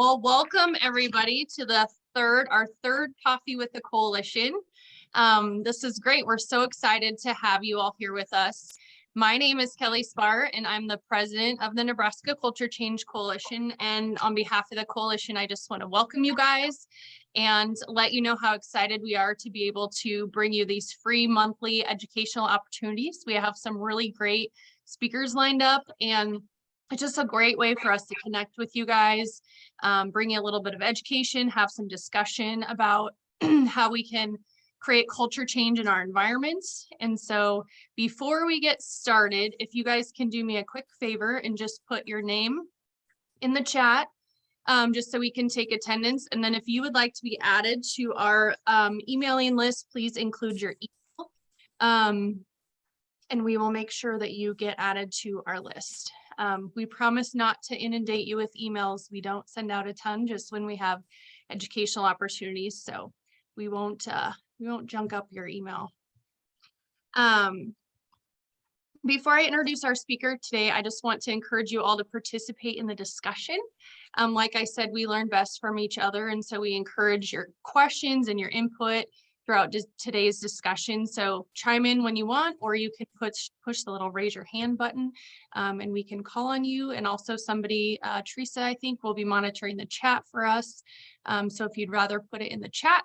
Well, welcome everybody to our third Coffee with the Coalition. This is great. We're so excited to have you all here with us. My name is Kelly Spar, and I'm the president of the Nebraska Culture Change Coalition. And on behalf of the coalition, I just want to welcome you guys and let you know how excited we are to be able to bring you these free monthly educational opportunities. We have some really great speakers lined up, and it's just a great way for us to connect with you guys, bring you a little bit of education, have some discussion about how we can create culture change in our environments. And so before we get started, if you guys can do me a quick favor and just put your name in the chat, just so we can take attendance. And then if you would like to be added to our emailing list, please include your email. And we will make sure that you get added to our list. We promise not to inundate you with emails. We don't send out a ton, just when we have educational opportunities. So we won't junk up your email. Before I introduce our speaker today, I just want to encourage you all to participate in the discussion. Like I said, we learn best from each other, and so we encourage your questions and your input throughout today's discussion. So chime in when you want, or you can push the little raise your hand button, and we can call on you. And also somebody, Teresa, I think, will be monitoring the chat for us. So if you'd rather put it in the chat,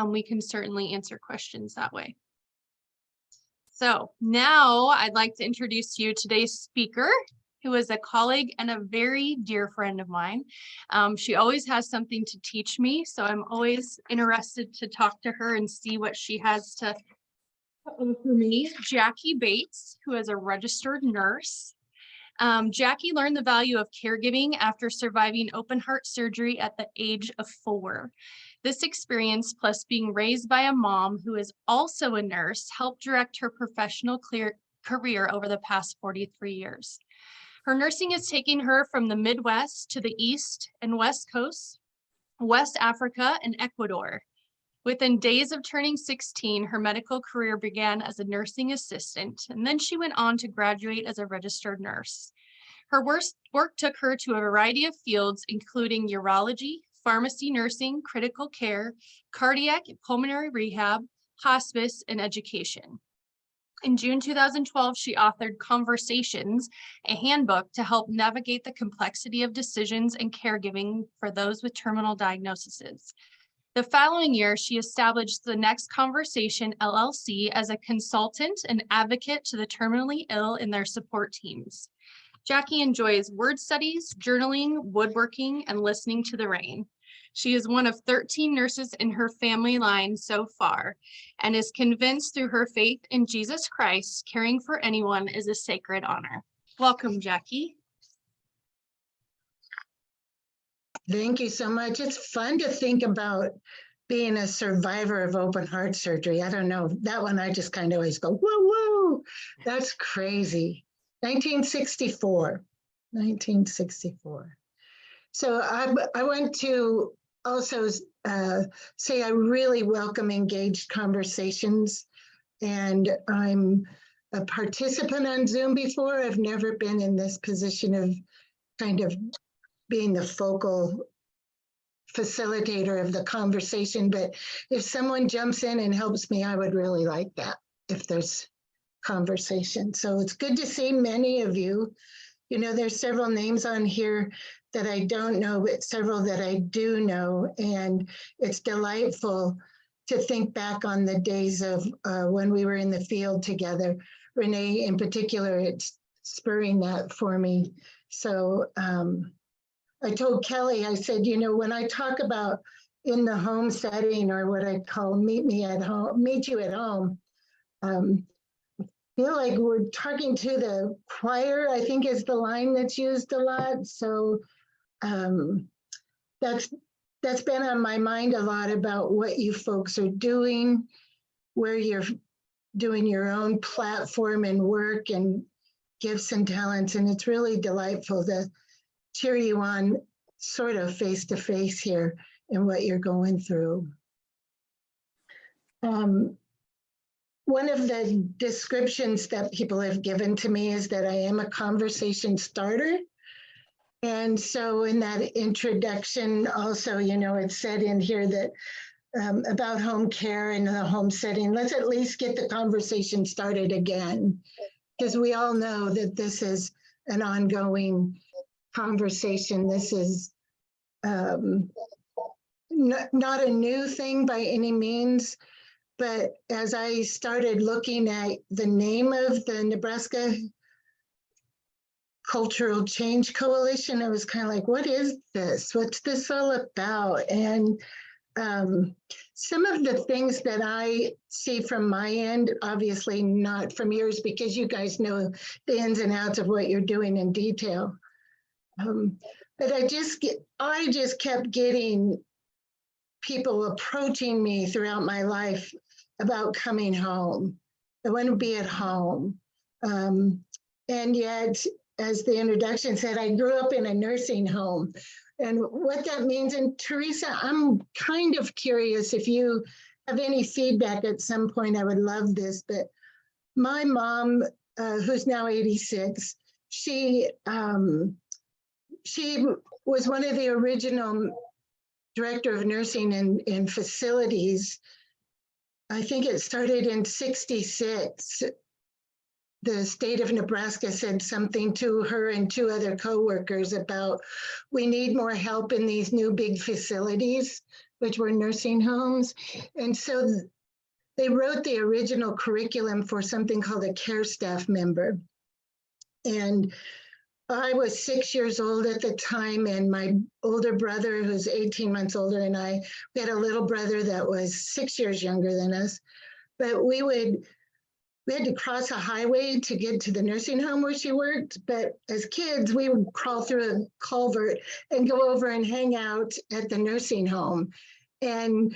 we can certainly answer questions that way. So now I'd like to introduce you today's speaker, who is a colleague and a very dear friend of mine. She always has something to teach me, so I'm always interested to talk to her and see what she has to offer me. Jackie Bates, who is a registered nurse. Jackie learned the value of caregiving after surviving open heart surgery at the age of 4. This experience, plus being raised by a mom who is also a nurse, helped direct her professional career over the past 43 years. Her nursing has taken her from the Midwest to the East and West Coast, West Africa, and Ecuador. Within days of turning 16, her medical career began as a nursing assistant, and then she went on to graduate as a registered nurse. Her work took her to a variety of fields, including urology, pharmacy nursing, critical care, cardiac and pulmonary rehab, hospice, and education. In June 2012, she authored Conversations, a handbook to help navigate the complexity of decisions and caregiving for those with terminal diagnoses. The following year, she established the Next Conversation LLC as a consultant and advocate to the terminally ill and their support teams. Jackie enjoys word studies, journaling, woodworking, and listening to the rain. She is one of 13 nurses in her family line so far, and is convinced through her faith in Jesus Christ, caring for anyone is a sacred honor. Welcome, Jackie. Thank you so much. It's fun to think about being a survivor of open heart surgery. I don't know, that one I just kind of always go, woo, woo, that's crazy. 1964. So I want to also say I really welcome engaged conversations, and I'm a participant on Zoom before. I've never been in this position of kind of being the focal facilitator of the conversation, but if someone jumps in and helps me, I would really like that if there's conversation. So it's good to see many of you. You know, there's several names on here that I don't know, but several that I do know. And it's delightful to think back on the days of when we were in the field together. Renee, in particular, it's spurring that for me. So I told Kelly, I said, you know, when I talk about in the home setting, or what I call meet you at home, feel like we're talking to the choir, I think is the line that's used a lot. So that's been on my mind a lot about what you folks are doing, where you're doing your own platform and work and gifts and talents. And it's really delightful to cheer you on sort of face to face here in what you're going through. One of the descriptions that people have given to me is that I am a conversation starter. And so in that introduction, also, it said in here that about home care and the home setting, let's at least get the conversation started again, because we all know that this is an ongoing conversation. This is not a new thing by any means, but as I started looking at the name of the Nebraska Cultural Change Coalition, I was kind of like, what is this? What's this all about? And some of the things that I see from my end, obviously not from yours, because you guys know the ins and outs of what you're doing in detail. But I just kept getting people approaching me throughout my life about coming home. I want to be at home. And yet, as the introduction said, I grew up in a nursing home. And what that means, and Teresa, I'm kind of curious if you have any feedback at some point, I would love this, but my mom, who's now 86, she was one of the original director of nursing in facilities. I think it started in '66. The state of Nebraska said something to her and two other coworkers about, we need more help in these new big facilities, which were nursing homes. And so they wrote the original curriculum for something called a care staff member. And I was 6 years old at the time, and my older brother, who's 18 months older than I, we had a little brother that was 6 years younger than us. But we had to cross a highway to get to the nursing home where she worked. But as kids, we would crawl through a culvert and go over and hang out at the nursing home and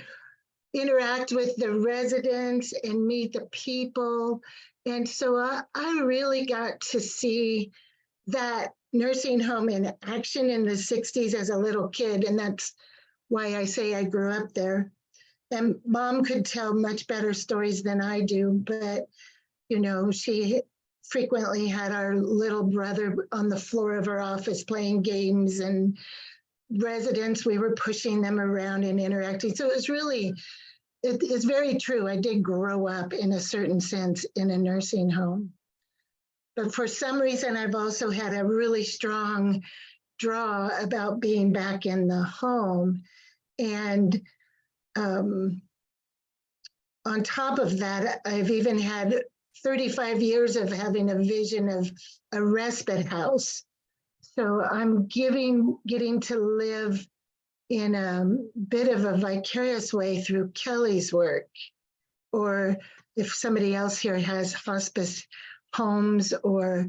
interact with the residents and meet the people. And so I really got to see that nursing home in action in the 60s as a little kid. And that's why I say I grew up there. And Mom could tell much better stories than I do, but she frequently had our little brother on the floor of her office playing games, and residents, we were pushing them around and interacting. So it's very true. I did grow up in a certain sense in a nursing home. But for some reason, I've also had a really strong draw about being back in the home. And on top of that, I've even had 35 years of having a vision of a respite house. So I'm getting to live in a bit of a vicarious way through Kelly's work. Or if somebody else here has hospice homes or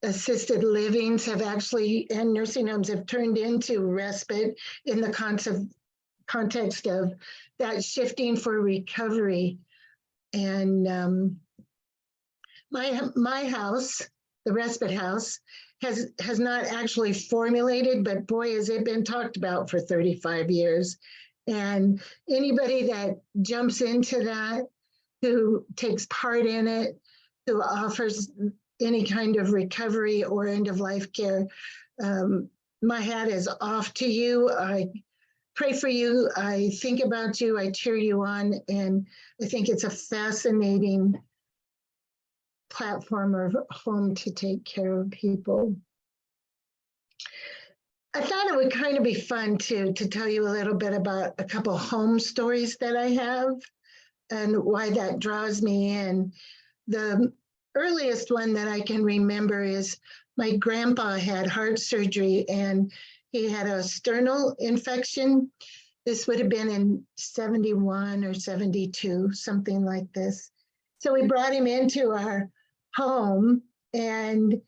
assisted livings and nursing homes have turned into respite in the context of that shifting for recovery. And my house, the respite house, has not actually formulated, but boy, has it been talked about for 35 years. And anybody that jumps into that, who takes part in it, who offers any kind of recovery or end of life care, my hat is off to you. I pray for you. I think about you. I cheer you on. And I think it's a fascinating platform or home to take care of people. I thought it would kind of be fun to tell you a little bit about a couple home stories that I have and why that draws me in. The earliest one that I can remember is my grandpa had heart surgery and he had a sternal infection. This would have been in 71 or 72, something like this. So we brought him into our home, and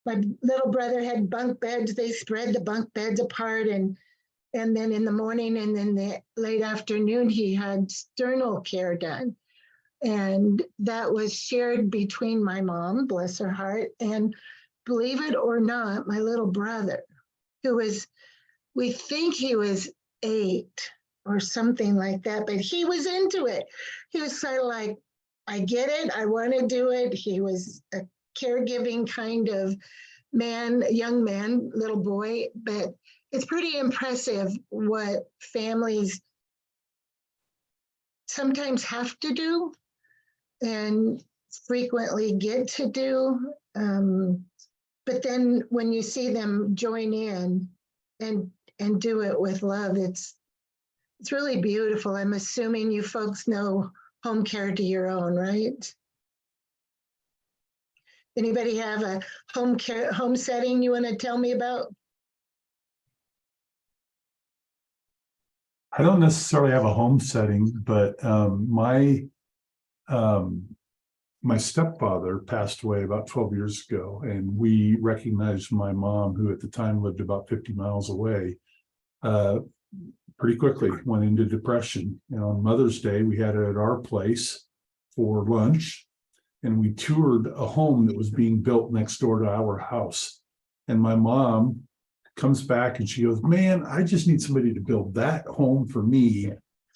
my little brother had bunk beds. They spread the bunk beds apart, and then in the morning and then the late afternoon, he had sternal care done. And that was shared between my mom, bless her heart, and believe it or not, my little brother, who was, we think he was 8 or something like that, but he was into it. He was sort of like, I get it, I want to do it. He was a caregiving kind of young man, little boy, but it's pretty impressive what families sometimes have to do and frequently get to do. But then when you see them join in and do it with love, it's really beautiful. I'm assuming you folks know home care to your own, right? Anybody have a home setting you want to tell me about? I don't necessarily have a home setting, but my stepfather passed away about 12 years ago, and we recognized my mom, who at the time lived about 50 miles away, pretty quickly went into depression. And on Mother's Day, we had it at our place for lunch, and we toured a home that was being built next door to our house. And my mom comes back and she goes, "Man, I just need somebody to build that home for me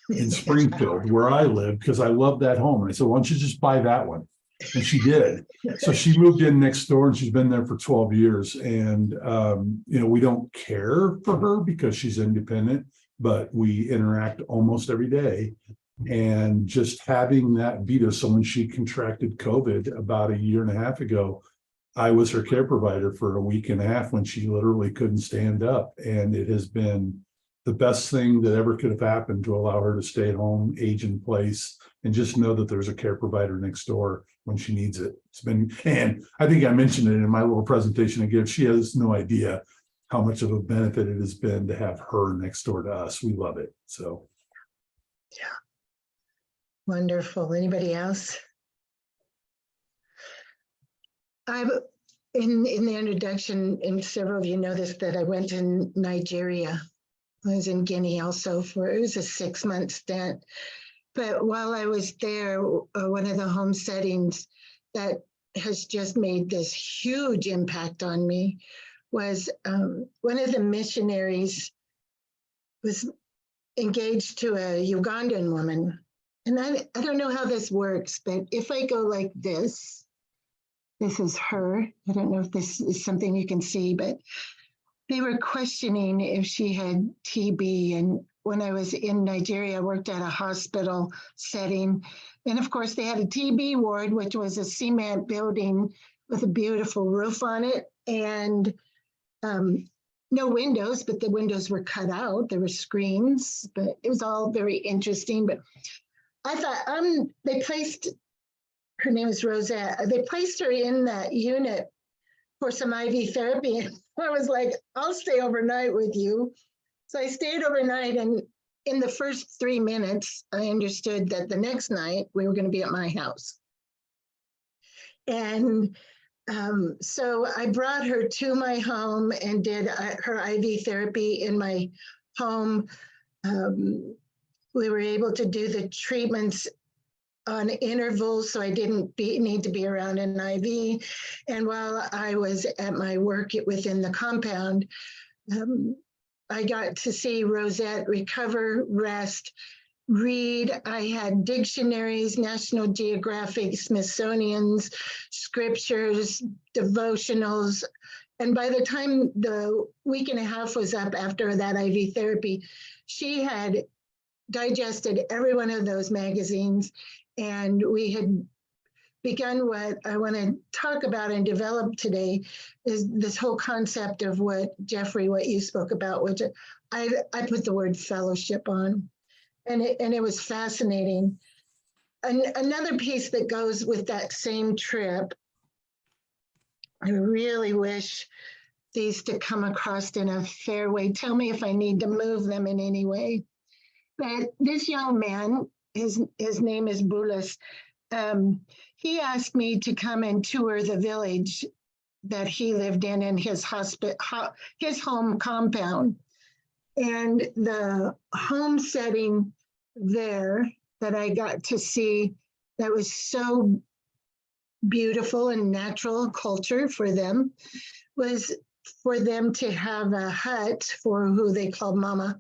in Springfield, where I live, because I love that home." And I said, "Why don't you just buy that one?" And she did. So she moved in next door, and she's been there for 12 years. And, we don't care for her because she's independent, but we interact almost every day. And just having that Vita, so when she contracted COVID about a year and a half ago, I was her care provider for a week and a half when she literally couldn't stand up. And it has been the best thing that ever could have happened to allow her to stay at home, age in place, and just know that there's a care provider next door when she needs it. It's been, and I think I mentioned it in my little presentation again, she has no idea how much of a benefit it has been to have her next door to us. We love it. So. Yeah. Wonderful. Anybody else? In the introduction, and several of you noticed that I went to Nigeria. I was in Guinea also it was a 6-month stint. But while I was there, one of the home settings that has just made this huge impact on me was one of the missionaries was engaged to a Ugandan woman. And I don't know how this works, but if I go like this is her. I don't know if this is something you can see, but they were questioning if she had TB. And when I was in Nigeria, I worked at a hospital setting. And of course, they had a TB ward, which was a cement building with a beautiful roof on it. And no windows, but the windows were cut out. There were screens, but it was all very interesting. But I thought they placed, her name is Rosette, they placed her in that unit for some IV therapy. And I was like, "I'll stay overnight with you." So I stayed overnight, and in the first 3 minutes, I understood that the next night we were going to be at my house. And so I brought her to my home and did her IV therapy in my home. We were able to do the treatments on intervals, so I didn't need to be around an IV. And while I was at my work within the compound, I got to see Rosette recover, rest, read. I had dictionaries, National Geographic, Smithsonian's, scriptures, devotionals. And by the time the week and a half was up after that IV therapy, she had digested every one of those magazines. And we had begun what I want to talk about and develop today is this whole concept of what, Jeffrey, what you spoke about, which I put the word fellowship on. And it was fascinating. Another piece that goes with that same trip, I really wish these to come across in a fair way. Tell me if I need to move them in any way. But this young man, his name is Bulis. He asked me to come and tour the village that he lived in his home compound. And the home setting there that I got to see that was so beautiful and natural culture for them was for them to have a hut for who they called mama.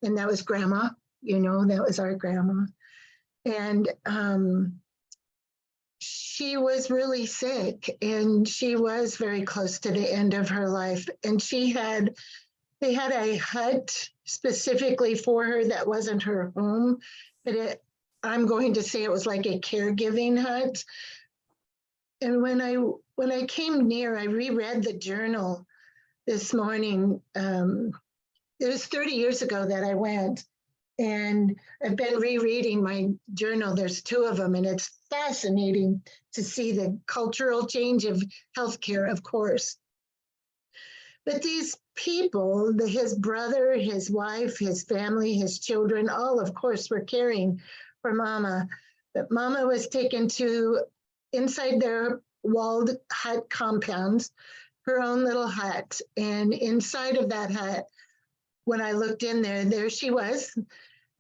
And that was grandma, that was our grandma. And she was really sick and she was very close to the end of her life. And they had a hut specifically for her that wasn't her home, but I'm going to say it was like a caregiving hut. And when I came near, I reread the journal this morning. It was 30 years ago that I went, and I've been rereading my journal. There's 2 of them, and it's fascinating to see the cultural change of healthcare, of course. But these people, his brother, his wife, his family, his children, all, of course, were caring for Mama. But Mama was taken to inside their walled hut compounds, her own little hut. And inside of that hut, when I looked in there she was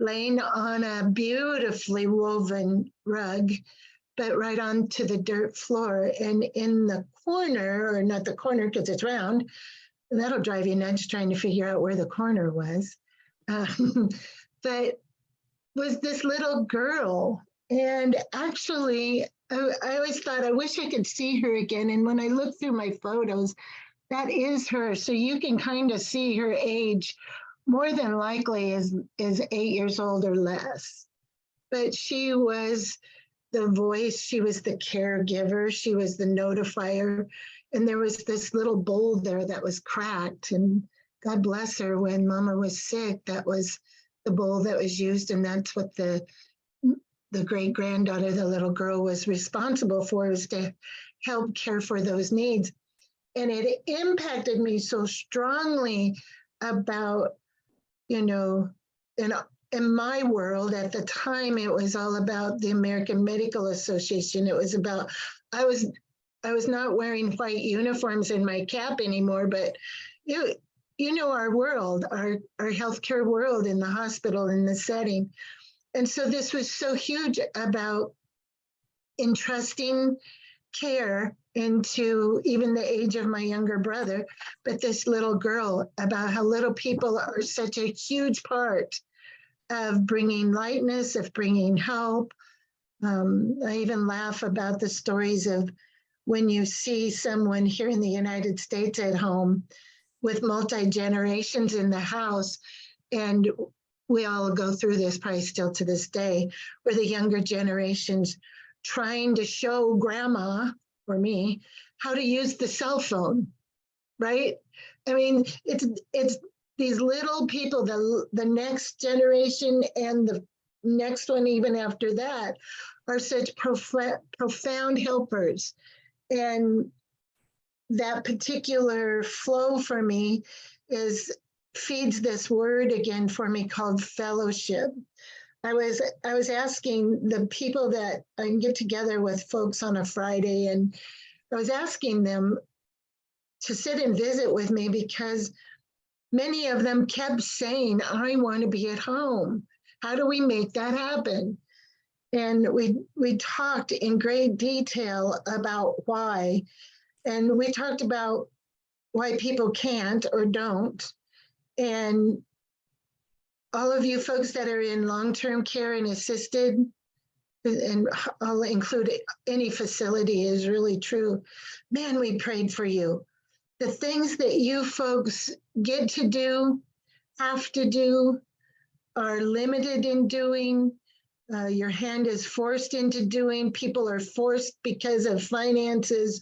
laying on a beautifully woven rug, but right onto the dirt floor. And in the corner, or not the corner because it's round, that'll drive you nuts trying to figure out where the corner was. But was this little girl. And actually, I always thought, I wish I could see her again. And when I look through my photos, that is her. So you can kind of see her age more than likely is 8 years old or less. But she was the voice, she was the caregiver, she was the notifier. And there was this little bowl there that was cracked. And God bless her, when Mama was sick, that was the bowl that was used. And that's what the great granddaughter, the little girl, was responsible for, is to help care for those needs. And it impacted me so strongly about, in my world at the time, it was all about the American Medical Association. It was about, I was not wearing white uniforms in my cap anymore, but our world, our healthcare world in the hospital, in the setting. And so this was so huge about entrusting care into even the age of my younger brother, but this little girl, about how little people are such a huge part of bringing lightness, of bringing help. I even laugh about the stories of when you see someone here in the United States at home with multi-generations in the house, and we all go through this probably still to this day, where the younger generations trying to show grandma or me how to use the cell phone, right? I mean, it's these little people, the next generation and the next one even after that, are such profound helpers. And that particular flow for me feeds this word again for me called fellowship. I was asking the people that I get together with folks on a Friday, and I was asking them to sit and visit with me, because many of them kept saying, I want to be at home. How do we make that happen? And we talked in great detail about why. And we talked about why people can't or don't. And all of you folks that are in long-term care and assisted, and I'll include any facility, is really true. Man, we prayed for you. The things that you folks get to do, have to do, are limited in doing, your hand is forced into doing, people are forced because of finances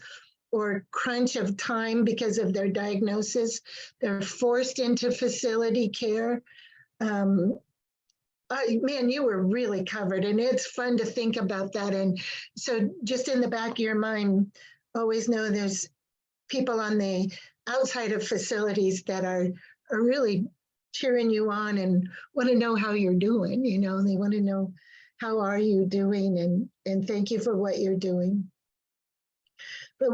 or crunch of time because of their diagnosis, they're forced into facility care. Man, you were really covered, and it's fun to think about that. And so just in the back of your mind, always know there's people on the outside of facilities that are really cheering you on and want to know how you're doing. They want to know, how are you doing? And thank you for what you're doing. But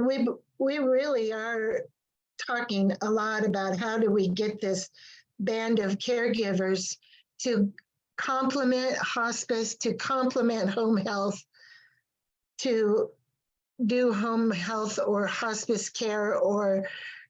we really are talking a lot about how do we get this band of caregivers to complement hospice, to complement home health, to do home health or hospice care, or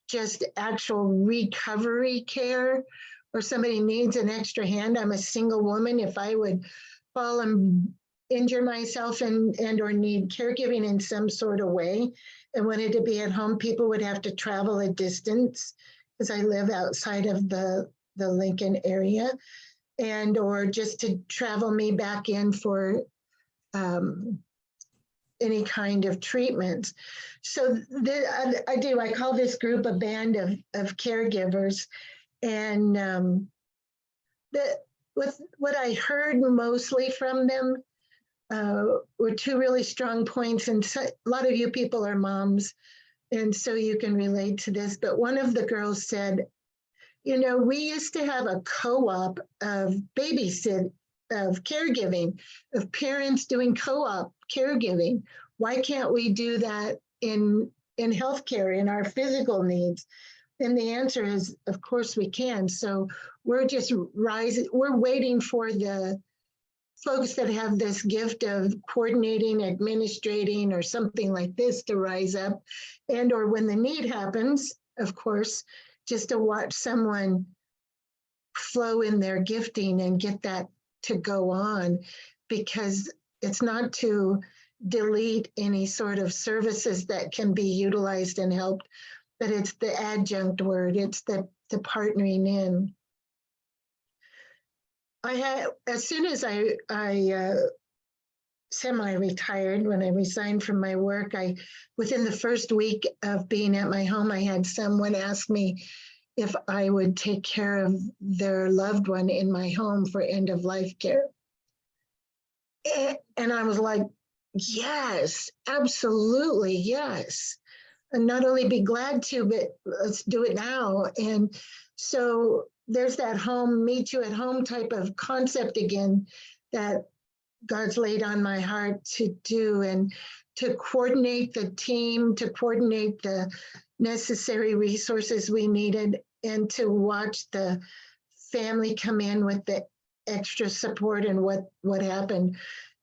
just actual recovery care, or somebody needs an extra hand. I'm a single woman. If I would fall and injure myself and or need caregiving in some sort of way and wanted to be at home, people would have to travel a distance because I live outside of the Lincoln area, and or just to travel me back in for any kind of treatments. So I call this group a band of caregivers. And with what I heard mostly from them were two really strong points. And so, a lot of you people are moms, and so you can relate to this. But one of the girls said, you know, we used to have a co-op of of caregiving, of parents doing co-op caregiving. Why can't we do that in healthcare, in our physical needs? And the answer is, of course we can. So we're just we're waiting for the folks that have this gift of coordinating, administrating, or something like this to rise up, and or when the need happens, of course, just to watch someone flow in their gifting and get that to go on, because it's not to delete any sort of services that can be utilized and helped, but it's the adjunct word, it's the partnering in. I had, as soon as I semi-retired, when I resigned from my work, within the first week of being at my home, I had someone ask me if I would take care of their loved one in my home for end of life care. And I was like, yes, absolutely, yes. And not only be glad to, but let's do it now. And so there's that home, meet you at home type of concept again that God's laid on my heart to do, and to coordinate the team, to coordinate the necessary resources we needed, and to watch the family come in with the extra support and what happened.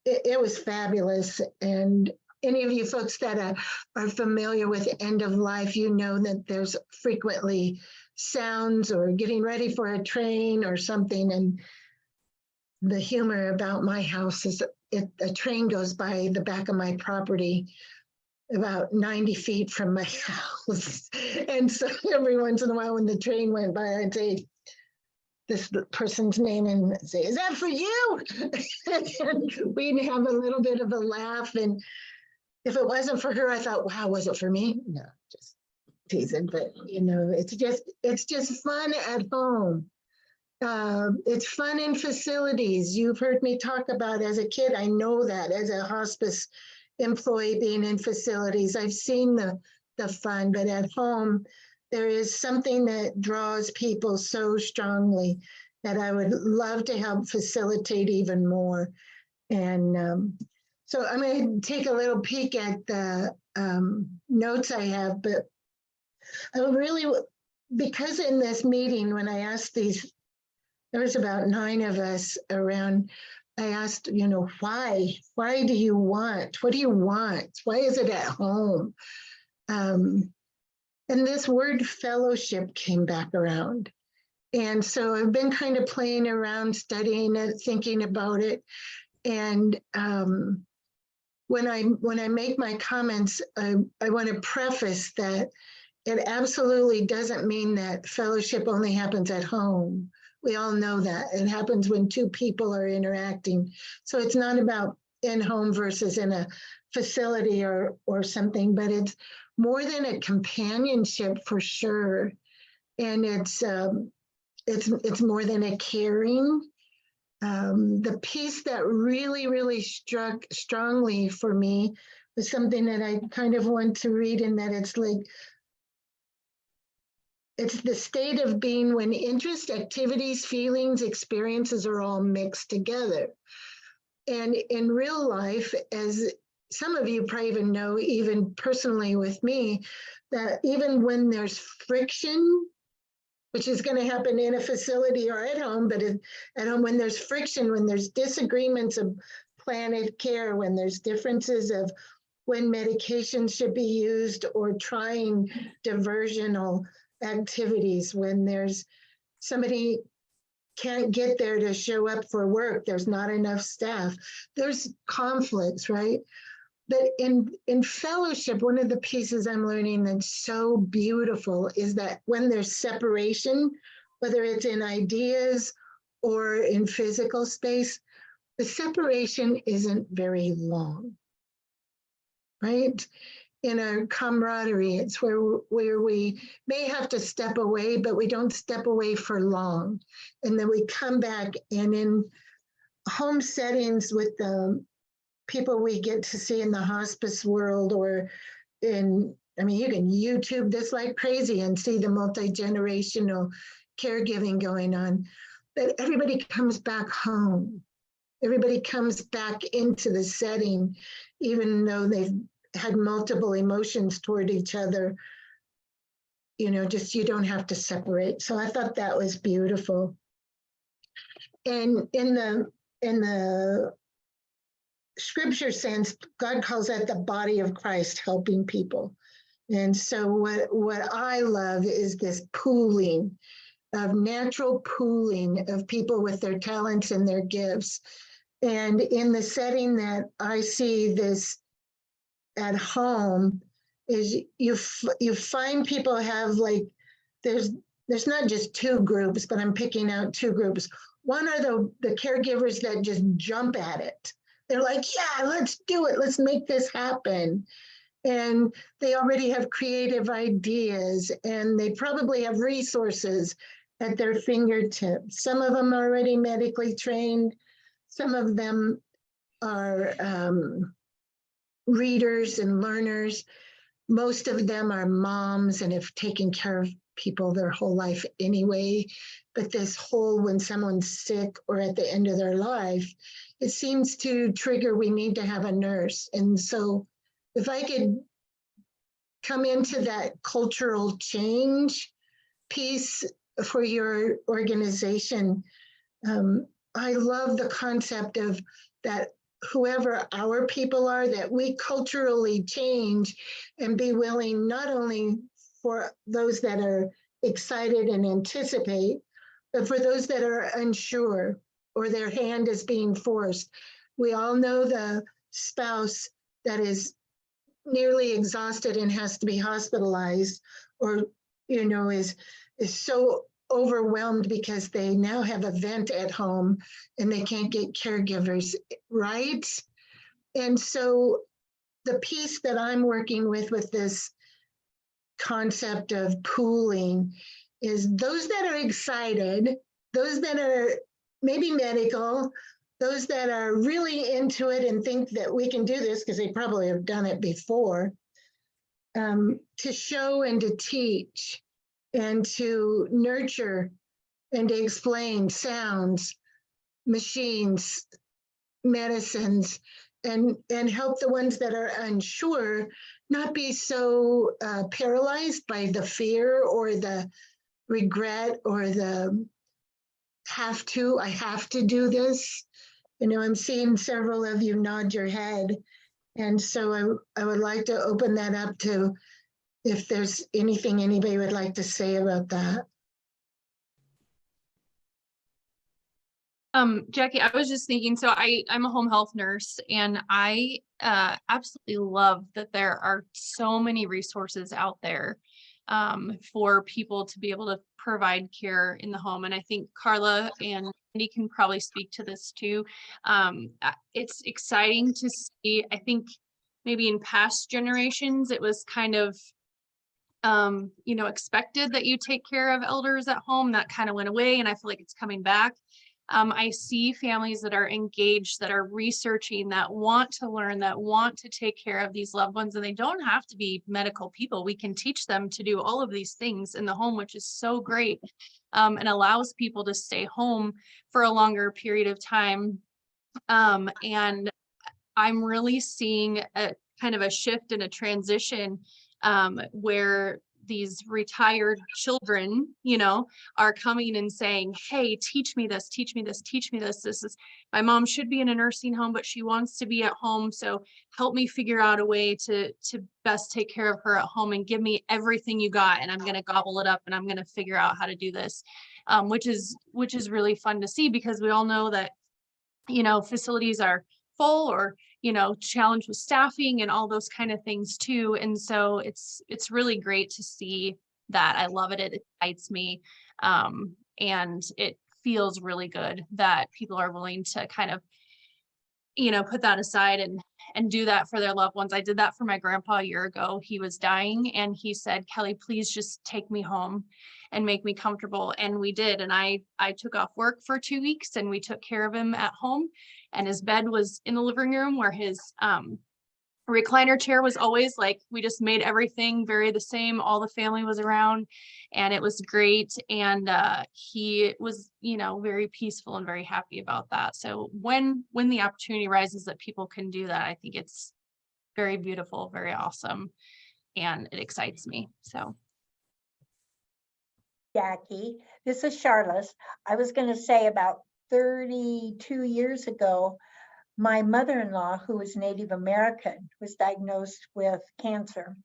It was fabulous. And any of you folks that are familiar with end of life, you know that there's frequently sounds or getting ready for a train or something. And the humor about my house is a train goes by the back of my property about 90 feet from my house. And so every once in a while when the train went by, I'd say this person's name and say, is that for you? And we'd have a little bit of a laugh. And if it wasn't for her, I thought, wow, was it for me? No, just teasing. But you know, it's just fun at home. It's fun in facilities. You've heard me talk about as a kid. I know that as a hospice employee being in facilities, I've seen the fun, but at home, there is something that draws people so strongly that I would love to help facilitate even more. And so I'm going to take a little peek at the notes I have, but I really, because in this meeting, when I asked these, there was about 9 of us around, I asked, you know, why do you want, what do you want? Why is it at home? And this word fellowship came back around. And so I've been kind of playing around, studying it, thinking about it. And when I make my comments, I want to preface that it absolutely doesn't mean that fellowship only happens at home. We all know that. It happens when 2 people are interacting. So it's not about in home versus in a facility or something, but it's more than a companionship for sure. And it's more than a caring. The piece that really struck strongly for me was something that I kind of want to read, in that it's like, it's the state of being when interest, activities, feelings, experiences are all mixed together. And in real life, as some of you probably even know, even personally with me, that even when there's friction, which is going to happen in a facility or at home, but at home, when there's friction, when there's disagreements of planned care, when there's differences of when medication should be used or trying diversional activities, when there's somebody can't get there to show up for work. There's not enough staff. There's conflicts, right? But in fellowship, one of the pieces I'm learning that's so beautiful is that when there's separation, whether it's in ideas or in physical space, the separation isn't very long, right? In our camaraderie, it's where we may have to step away, but we don't step away for long. And then we come back, and in home settings with the people we get to see in the hospice world, or in, I mean, you can YouTube this like crazy and see the multi-generational caregiving going on, but everybody comes back home. Everybody comes back into the setting, even though they've had multiple emotions toward each other. You know, just, you don't have to separate. So I thought that was beautiful. And in the scripture sense, God calls that the body of Christ, helping people. And so what I love is this pooling of natural pooling of people with their talents and their gifts. And in the setting that I see this at home is you find people have, like, there's not just two groups, but I'm picking out two groups. One are the caregivers that just jump at it. They're like, yeah, let's do it. Let's make this happen. And they already have creative ideas, and they probably have resources at their fingertips. Some of them are already medically trained. Some of them are readers and learners. Most of them are moms and have taken care of people their whole life anyway. But this whole, when someone's sick or at the end of their life, it seems to trigger, we need to have a nurse. And so if I could come into that cultural change piece for your organization, I love the concept of that, whoever our people are, that we culturally change and be willing, not only for those that are excited and anticipate, but for those that are unsure or their hand is being forced. We all know the spouse that is nearly exhausted and has to be hospitalized, or, you know, is so overwhelmed because they now have a vent at home and they can't get caregivers, right? And so the piece that I'm working with this concept of pooling is those that are excited, those that are maybe medical, those that are really into it and think that we can do this because they probably have done it before, to show and to teach and to nurture and to explain sounds, machines, medicines, and help the ones that are unsure not be so paralyzed by the fear or the regret or the I have to do this. You know, I'm seeing several of you nod your head. And so I would like to open that up to if there's anything anybody would like to say about that. Jackie, I was just thinking, so I'm a home health nurse, and I absolutely love that there are so many resources out there for people to be able to provide care in the home. And I think Carla and Andy can probably speak to this too. It's exciting to see. I think maybe in past generations, it was kind of you know, expected that you take care of elders at home. That kind of went away, and I feel like it's coming back. I see families that are engaged, that are researching, that want to learn, that want to take care of these loved ones, and they don't have to be medical people. We can teach them to do all of these things in the home, which is so great, and allows people to stay home for a longer period of time. And I'm really seeing a kind of a shift and a transition where these retired children, you know, are coming and saying, hey, teach me this, teach me this, teach me this. This is, my mom should be in a nursing home, but she wants to be at home. So help me figure out a way to best take care of her at home, and give me everything you got. And I'm going to gobble it up, and I'm going to figure out how to do this. Which is really fun to see, because we all know that, you know, facilities are full, or, you know, challenged with staffing and all those kind of things too. And so it's really great to see that. I love it. It excites me. And it feels really good that people are willing to kind of, you know, put that aside and do that for their loved ones. I did that for my grandpa a year ago. He was dying, and he said, Kelly, please just take me home and make me comfortable. And we did. And I took off work for 2 weeks, and we took care of him at home. And his bed was in the living room, where his recliner chair was always. Like, we just made everything very the same. All the family was around, and it was great. And he was, you know, very peaceful and very happy about that. So when the opportunity rises that people can do that, I think it's very beautiful, very awesome, and it excites me. So Jackie, this is Charlotte. I was going to say, about 32 years ago, my mother-in-law, who was Native American, was diagnosed with cancer,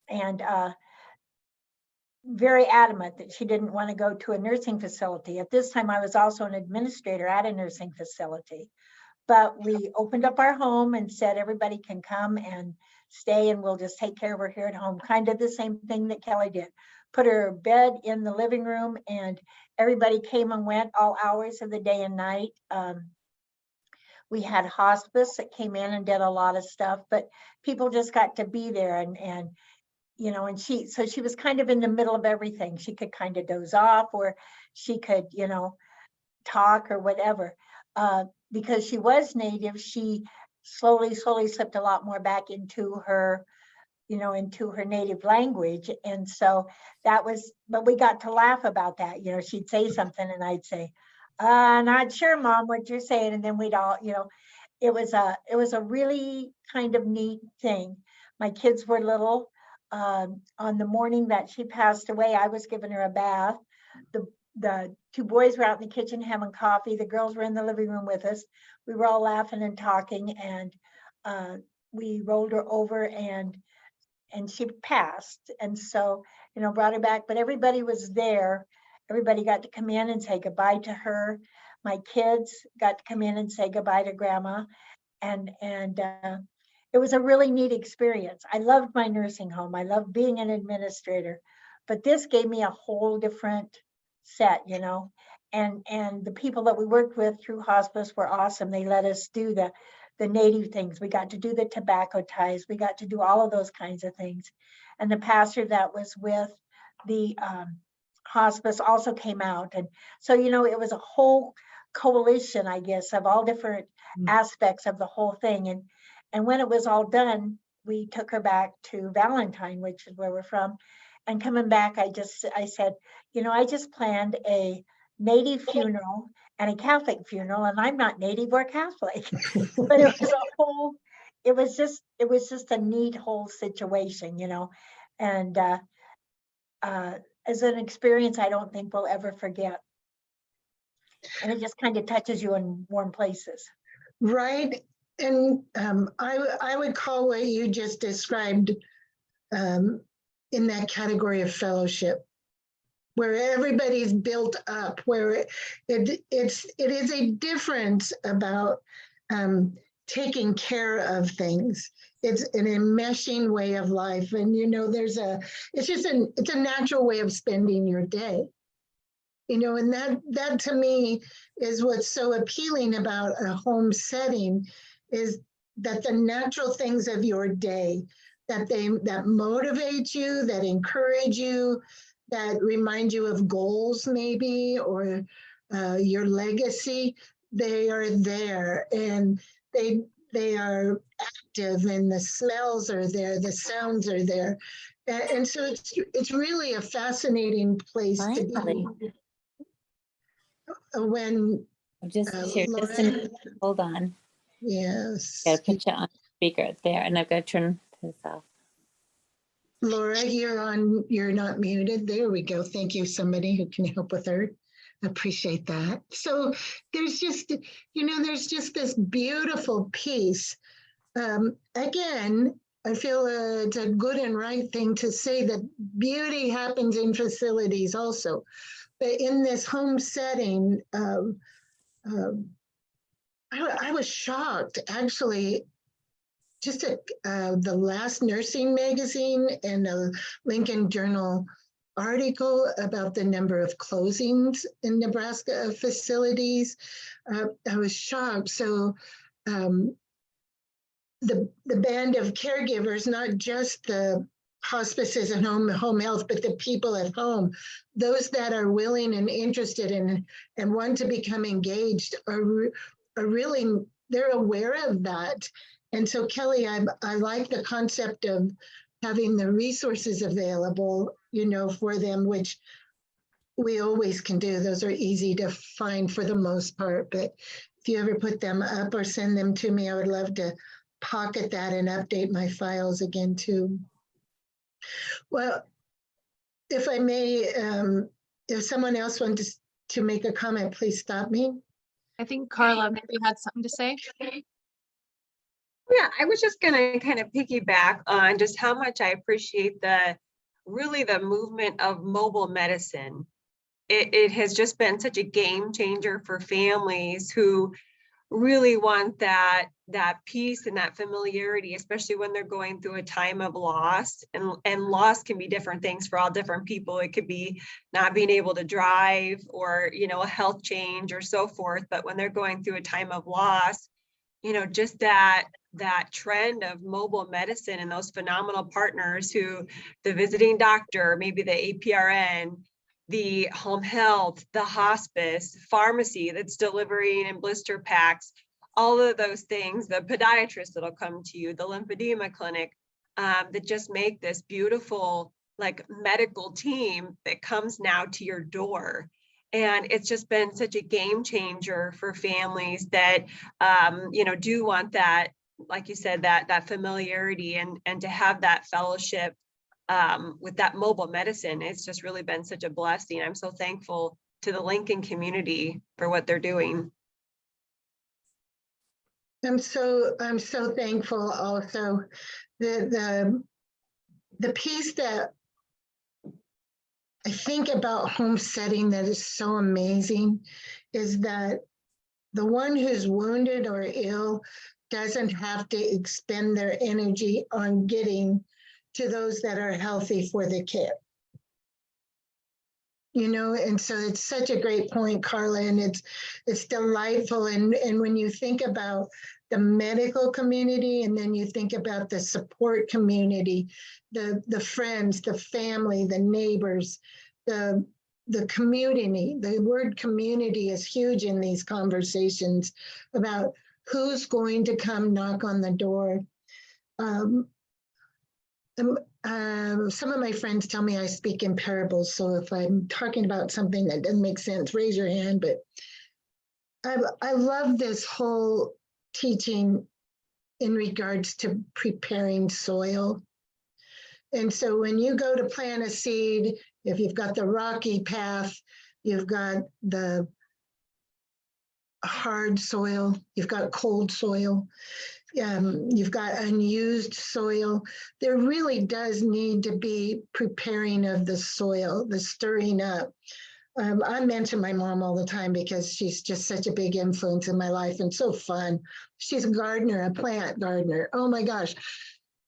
and very adamant that she didn't want to go to a nursing facility. At this time, I was also an administrator at a nursing facility, but we opened up our home and said, everybody can come and stay, and we'll just take care of her here at home. Kind of the same thing that Kelly did. Put her bed in the living room, and everybody came and went all hours of the day and night. We had hospice that came in and did a lot of stuff, but people just got to be there, and you know, and she was kind of in the middle of everything. She could kind of doze off, or she could, you know, talk or whatever. Because she was Native, she slowly slipped a lot more back into her, you know, into her native language. And so that was, but we got to laugh about that. You know, she'd say something and I'd say, not sure, Mom, what you're saying. And then we'd all, you know, it was a really kind of neat thing. My kids were little. On the morning that she passed away, I was giving her a bath. The two boys were out in the kitchen having coffee. The girls were in the living room with us. We were all laughing and talking, and we rolled her over, and she passed. And so, you know, brought her back, but everybody was there. Everybody got to come in and say goodbye to her. My kids got to come in and say goodbye to Grandma. And it was a really neat experience. I loved my nursing home. I loved being an administrator, but this gave me a whole different set, you know, and the people that we worked with through hospice were awesome. They let us do the Native things. We got to do the tobacco ties. We got to do all of those kinds of things. And the pastor that was with the hospice also came out. And so, you know, it was a whole coalition, I guess, of all different aspects of the whole thing. And when it was all done, we took her back to Valentine, which is where we're from. And coming back, I said, you know, I just planned a Native funeral and a Catholic funeral, and I'm not Native or Catholic. But it was just a neat whole situation, you know. And as an experience I don't think we'll ever forget. And it just kind of touches you in warm places. Right. And I would call what you just described in that category of fellowship, where everybody's built up, where it is a difference about taking care of things. It's an enmeshing way of life. And, you know, it's a natural way of spending your day. You know, and that to me is what's so appealing about a home setting, is that the natural things of your day, that motivate you, that encourage you, that remind you of goals maybe, or your legacy, they are there, and they are active, and the smells are there, the sounds are there. And so it's really a fascinating place to be. When just here, hold on. Yes. Got to put you on speaker there, and I've got to turn this off. Laura, you're not muted. There we go. Thank you. Somebody who can help with her. Appreciate that. So there's just, there's just this beautiful piece. Again, I feel it's a good and right thing to say that beauty happens in facilities also. But in this home setting, I was shocked, actually. Just the last nursing magazine and a Lincoln Journal article about the number of closings in Nebraska of facilities. I was shocked. So the band of caregivers, not just the hospices and home health, but the people at home, those that are willing and interested in and want to become engaged are really, they're aware of that. And so, Kelly, I like the concept of having the resources available, for them, which we always can do. Those are easy to find for the most part. But if you ever put them up or send them to me, I would love to pocket that and update my files again, too. Well, if I may, if someone else wants to make a comment, please stop me. I think Carla maybe had something to say. Yeah, I was just gonna kind of piggyback on just how much I appreciate the movement of mobile medicine. It has just been such a game changer for families who really want that peace and that familiarity, especially when they're going through a time of loss. And loss can be different things for all different people. It could be not being able to drive or, a health change or so forth. But when they're going through a time of loss, just that trend of mobile medicine and those phenomenal partners who the visiting doctor, maybe the APRN, the home health, the hospice, pharmacy that's delivering in blister packs, all of those things, the podiatrist that'll come to you, the lymphedema clinic, that just make this beautiful medical team that comes now to your door. And it's just been such a game changer for families that, do want that, like you said, that familiarity and to have that fellowship with that mobile medicine. It's just really been such a blessing. I'm so thankful to the Lincoln community for what they're doing. I'm so thankful also. The piece that I think about home setting that is so amazing is that the one who's wounded or ill doesn't have to expend their energy on getting to those that are healthy for the care. And so it's such a great point, Carla, and it's delightful. And when you think about the medical community, and then you think about the support community, the friends, the family, the neighbors, the community, the word community is huge in these conversations about who's going to come knock on the door. Some of my friends tell me I speak in parables, so if I'm talking about something that doesn't make sense, raise your hand. But I love this whole teaching in regards to preparing soil. And so when you go to plant a seed, if you've got the rocky path, you've got the hard soil, you've got cold soil, you've got unused soil. There really does need to be preparing of the soil, the stirring up. I mention my mom all the time because she's just such a big influence in my life and so fun. She's a gardener, a plant gardener. Oh my gosh,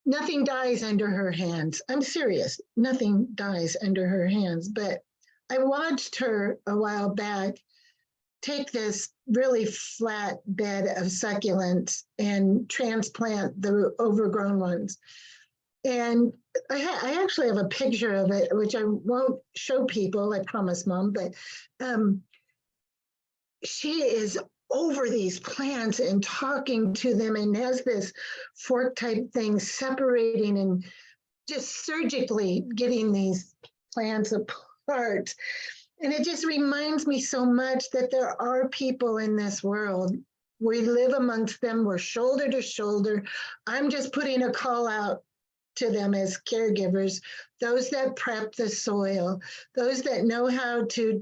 nothing dies under her hands. I'm serious, nothing dies under her hands. But I watched her a while back take this really flat bed of succulents and transplant the overgrown ones. And I actually have a picture of it, which I won't show people, I promise, Mom, but she is over these plants and talking to them and has this fork type thing separating and just surgically getting these plants apart. And it just reminds me so much that there are people in this world. We live amongst them, we're shoulder to shoulder. I'm just putting a call out to them as caregivers, those that prep the soil, those that know how to,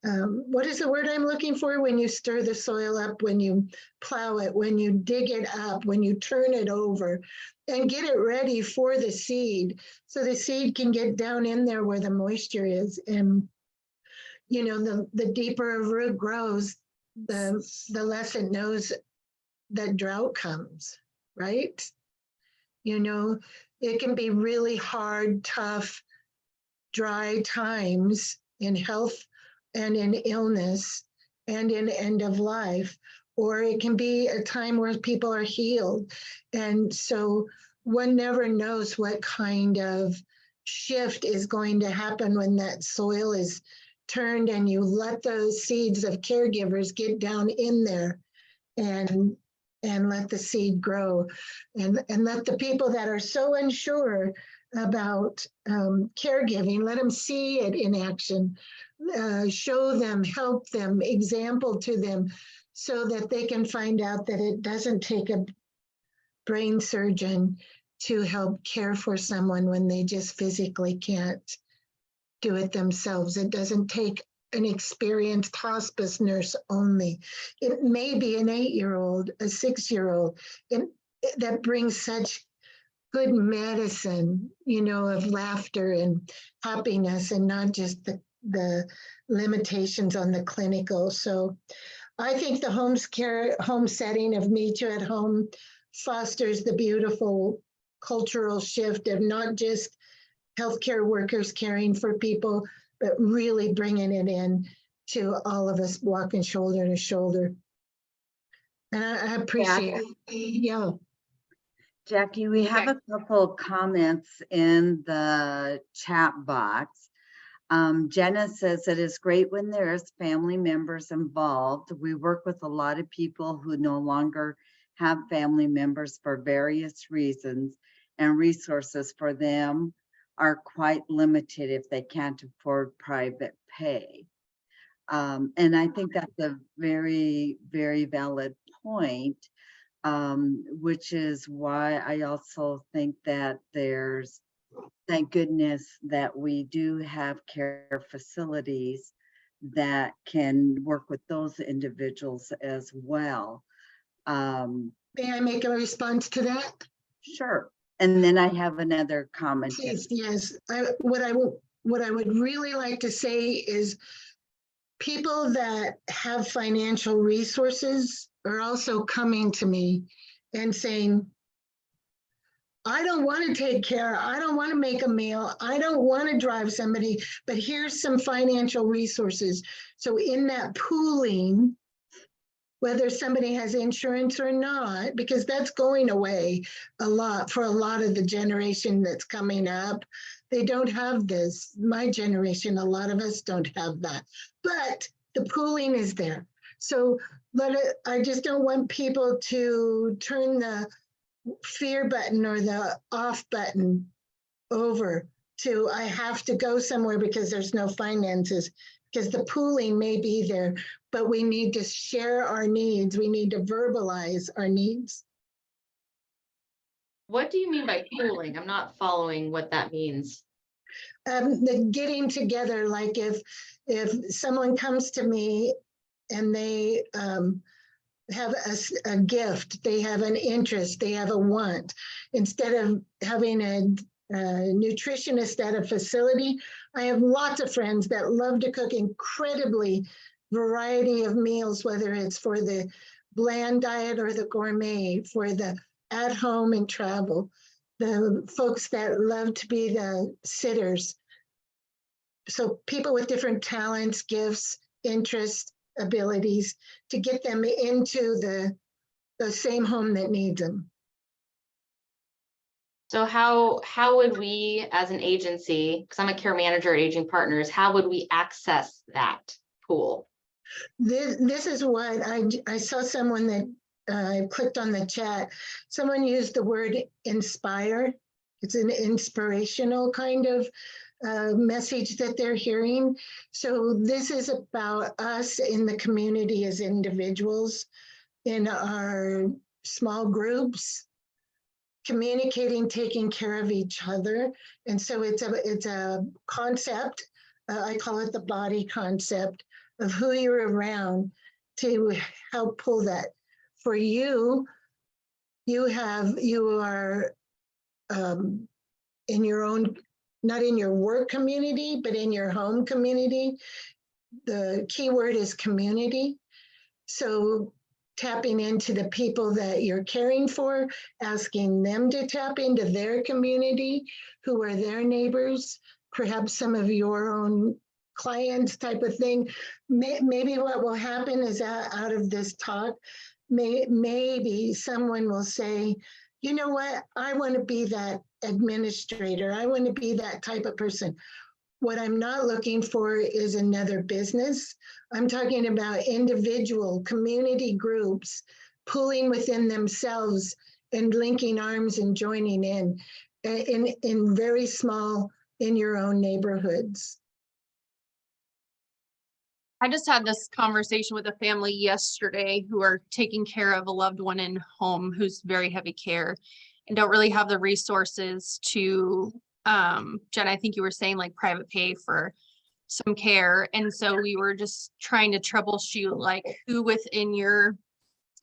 what is the word I'm looking for? When you stir the soil up, when you plow it, when you dig it up, when you turn it over and get it ready for the seed. So the seed can get down in there where the moisture is. And, you know, the deeper a root grows, the less it knows that drought comes, right? You know, it can be really hard, tough, dry times in health and in illness and in end of life, or it can be a time where people are healed. And so one never knows what kind of shift is going to happen when that soil is turned and you let those seeds of caregivers get down in there and let the seed grow and let the people that are so unsure about caregiving, let them see it in action, show them, help them, example to them so that they can find out that it doesn't take a brain surgeon to help care for someone when they just physically can't do it themselves. It doesn't take an experienced hospice nurse only. It may be an 8-year-old, a 6-year-old, that brings such good medicine, you know, of laughter and happiness and not just the limitations on the clinical. So I think the home setting of Meet You at Home fosters the beautiful cultural shift of not just healthcare workers caring for people, but really bringing it in to all of us walking shoulder to shoulder. And I appreciate it. Yeah. Jackie, we have a couple comments in the chat box. Jenna says it is great when there's family members involved. We work with a lot of people who no longer have family members for various reasons, and resources for them are quite limited if they can't afford private pay. And I think that's a very, very valid point, which is why I also think that there's, thank goodness that we do have care facilities that can work with those individuals as well. May I make a response to that? Sure. And then I have another comment. Please, yes. What I would really like to say is people that have financial resources are also coming to me and saying, I don't want to take care, I don't want to make a meal, I don't want to drive somebody, but here's some financial resources. So in that pooling, whether somebody has insurance or not, because that's going away a lot for a lot of the generation that's coming up. They don't have this. My generation, a lot of us don't have that, but the pooling is there. So I just don't want people to turn the fear button or the off button over to, I have to go somewhere because there's no finances, because the pooling may be there, but we need to share our needs. We need to verbalize our needs. What do you mean by pooling? I'm not following what that means. The getting together, like if someone comes to me and they have a gift, they have an interest, they have a want, instead of having a nutritionist at a facility, I have lots of friends that love to cook incredibly variety of meals, whether it's for the bland diet or the gourmet, for the at home and travel, the folks that love to be the sitters. So people with different talents, gifts, interests, abilities, to get them into the same home that needs them. So how would we as an agency, because I'm a care manager at Aging Partners, how would we access that pool? This is what I saw someone that I clicked on the chat. Someone used the word inspire. It's an inspirational kind of message that they're hearing. So this is about us in the community as individuals in our small groups, communicating, taking care of each other. And so it's a concept, I call it the body concept of who you're around to help pull that. For you, you are in your own, not in your work community, but in your home community. The key word is community. So tapping into the people that you're caring for, asking them to tap into their community, who are their neighbors, perhaps some of your own clients type of thing. Maybe what will happen is out of this talk, maybe someone will say, you know what, I want to be that administrator. I want to be that type of person. What I'm not looking for is another business. I'm talking about individual community groups pulling within themselves and linking arms and joining in very small, in your own neighborhoods. I just had this conversation with a family yesterday who are taking care of a loved one in home who's very heavy care and don't really have the resources to, Jen, I think you were saying like private pay for some care. And so we were just trying to troubleshoot like who within your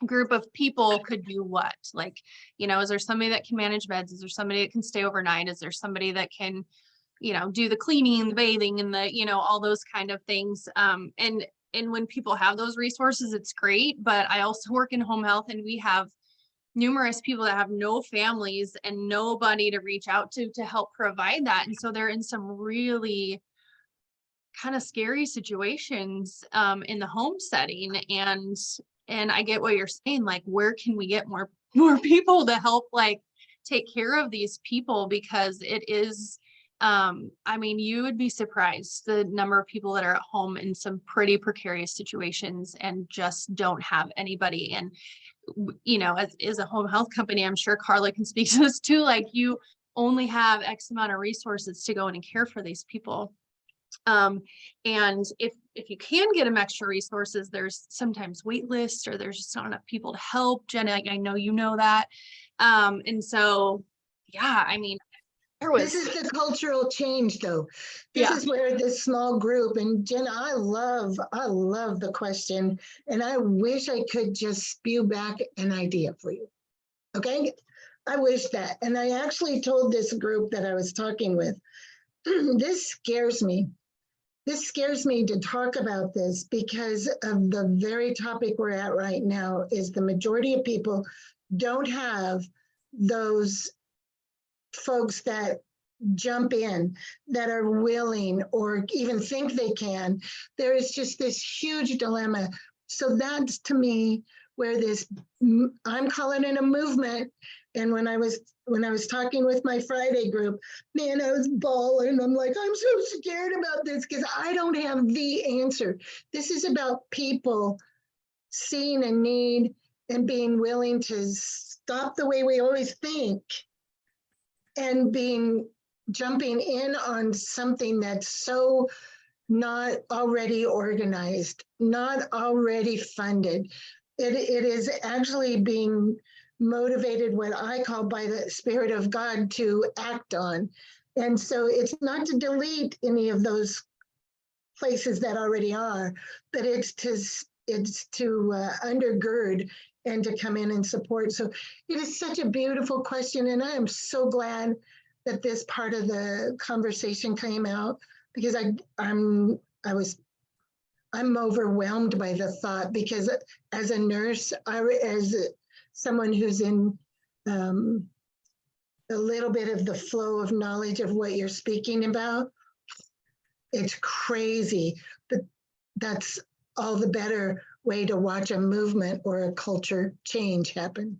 group of people could do what, like, is there somebody that can manage beds? Is there somebody that can stay overnight? Is there somebody that can, do the cleaning, the bathing, and all those kind of things. And when people have those resources, it's great. But I also work in home health, and we have numerous people that have no families and nobody to reach out to help provide that. And so they're in some really kind of scary situations in the home setting. And I get what you're saying, like, where can we get more people to help like take care of these people? Because it is, you would be surprised the number of people that are at home in some pretty precarious situations and just don't have anybody. And, as a home health company, I'm sure Carla can speak to this too, like you only have X amount of resources to go in and care for these people. And if you can get them extra resources, there's sometimes wait lists or there's just not enough people to help. Jen, I know you know that. And so, yeah, This is the cultural change though. This is where this small group, and Jen, I love the question, and I wish I could just spew back an idea for you. Okay. I wish that. And I actually told this group that I was talking with, this scares me. This scares me to talk about this because of the very topic we're at right now is the majority of people don't have those folks that jump in, that are willing or even think they can. There is just this huge dilemma. So that's to me where this, I'm calling it a movement. And when I was talking with my Friday group, man, I was bawling. I'm like, I'm so scared about this because I don't have the answer. This is about people seeing a need and being willing to stop the way we always think and jumping in on something that's so not already organized, not already funded. It is actually being motivated, what I call by the Spirit of God, to act on. And so it's not to delete any of those places that already are, but it's to undergird and to come in and support. So it is such a beautiful question, and I am so glad that this part of the conversation came out because I'm overwhelmed by the thought, because as a nurse, as someone who's in a little bit of the flow of knowledge of what you're speaking about, it's crazy, but that's all the better way to watch a movement or a culture change happen.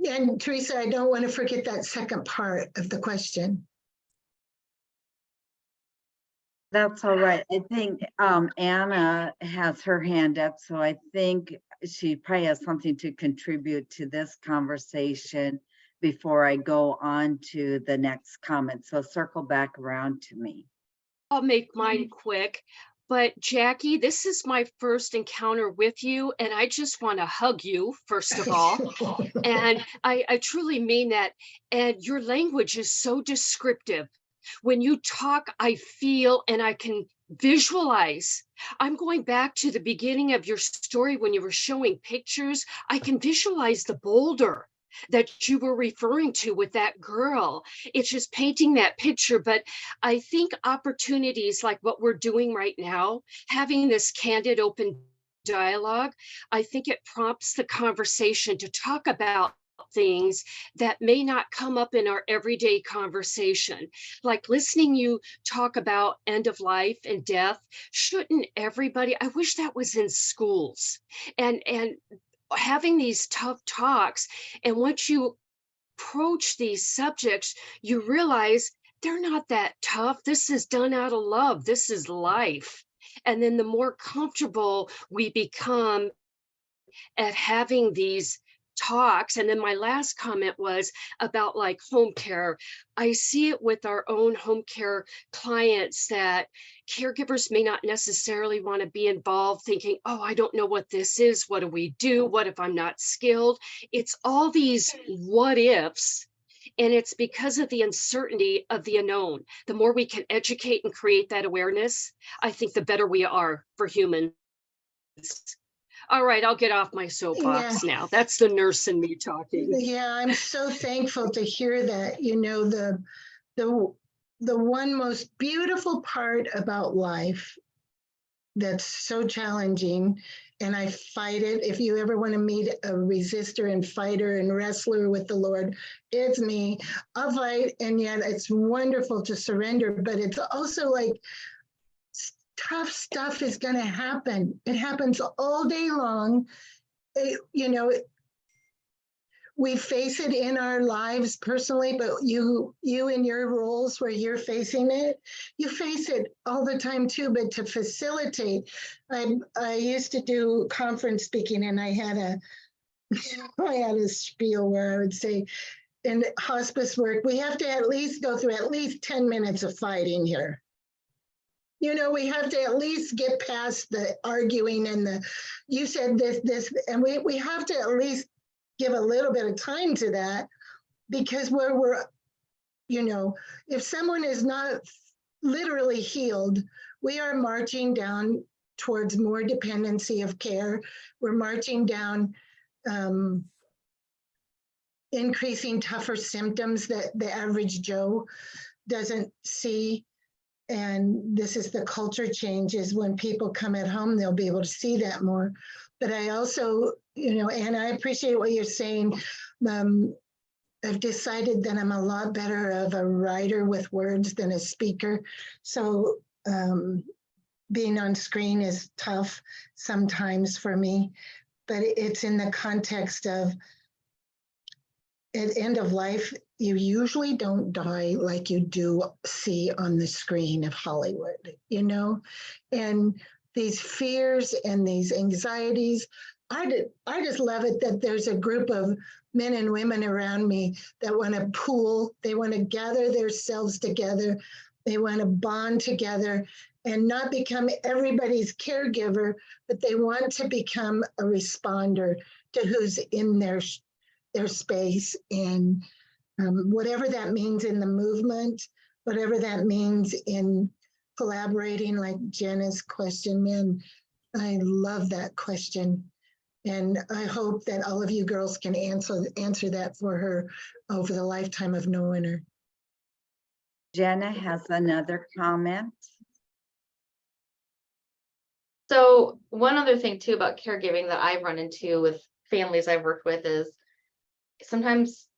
And Teresa, I don't want to forget that second part of the question. That's all right. I think Anna has her hand up, so I think she probably has something to contribute to this conversation before I go on to the next comment. So circle back around to me. I'll make mine quick, But Jackie, this is my first encounter with you, and I just want to hug you, first of all. And I truly mean that. And your language is so descriptive. When you talk, I feel and I can visualize. I'm going back to the beginning of your story when you were showing pictures. I can visualize the boulder that you were referring to with that girl. It's just painting that picture. But I think opportunities like what we're doing right now, having this candid, open dialogue, I think it prompts the conversation to talk about things that may not come up in our everyday conversation. Like listening you talk about end of life and death. Shouldn't everybody, I wish that was in schools, and having these tough talks. And once you approach these subjects, you realize they're not that tough. This is done out of love. This is life. And then the more comfortable we become at having these talks. And then my last comment was about like home care. I see it with our own home care clients that caregivers may not necessarily want to be involved, thinking, oh, I don't know what this is. What do we do? What if I'm not skilled? It's all these what ifs. And it's because of the uncertainty of the unknown. The more we can educate and create that awareness, I think the better we are for humans. All right, I'll get off my soapbox now. That's the nurse in me talking. Yeah, I'm so thankful to hear that. You know, the one most beautiful part about life that's so challenging, and I fight it. If you ever want to meet a resistor and fighter and wrestler with the Lord, it's me. I'll fight, and yet it's wonderful to surrender, but it's also like tough stuff is going to happen. It happens all day long. You know, we face it in our lives personally, but you in your roles where you're facing it, you face it all the time too. But to facilitate, I used to do conference speaking, and I had a spiel where I would say, in hospice work, we have to at least go through at least 10 minutes of fighting here. You know, we have to at least get past the arguing and you said this, and we have to at least give a little bit of time to that, because we're, you know, if someone is not literally healed, we are marching down towards more dependency of care. We're marching down, increasing tougher symptoms that the average Joe doesn't see. And this is the culture changes. When people come at home, they'll be able to see that more. But I also, you know, and I appreciate what you're saying. I've decided that I'm a lot better of a writer with words than a speaker. So being on screen is tough sometimes for me, but it's in the context of at end of life, you usually don't die like you do see on the screen of Hollywood, you know? And these fears and these anxieties, I just love it that there's a group of men and women around me that want to pool, they want to gather themselves together, they want to bond together and not become everybody's caregiver, but they want to become a responder to who's in their space, and whatever that means in the movement, whatever that means in collaborating, like Jenna's question, man, I love that question. And I hope that all of you girls can answer that for her over the lifetime of knowing her. Jenna has another comment. So one other thing too about caregiving that I've run into with families I've worked with is sometimes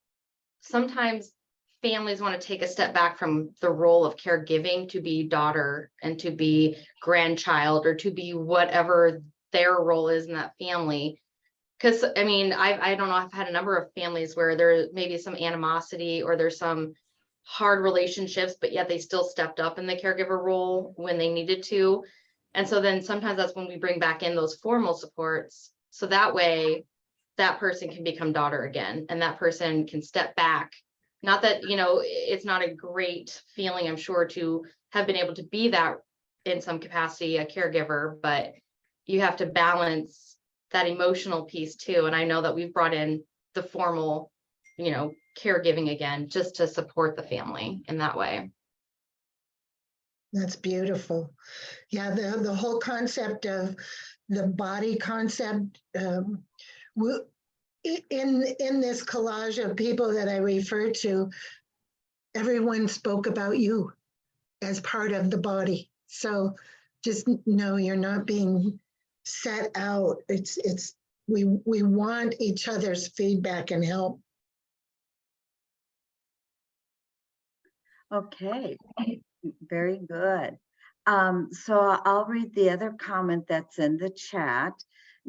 families want to take a step back from the role of caregiving to be daughter and to be grandchild or to be whatever their role is in that family. Because I mean, I don't know, I've had a number of families where there may be some animosity or there's some hard relationships, but yet they still stepped up in the caregiver role when they needed to. And so then sometimes that's when we bring back in those formal supports. So that way that person can become daughter again, and that person can step back. Not that, you know, it's not a great feeling, I'm sure, to have been able to be that in some capacity a caregiver, but you have to balance that emotional piece too. And I know that we've brought in the formal, caregiving again, just to support the family in that way. That's beautiful. Yeah, the whole concept of the body concept, in this collage of people that I refer to, everyone spoke about you as part of the body. So just know you're not being set out. We want each other's feedback and help. Okay, very good. So I'll read the other comment that's in the chat.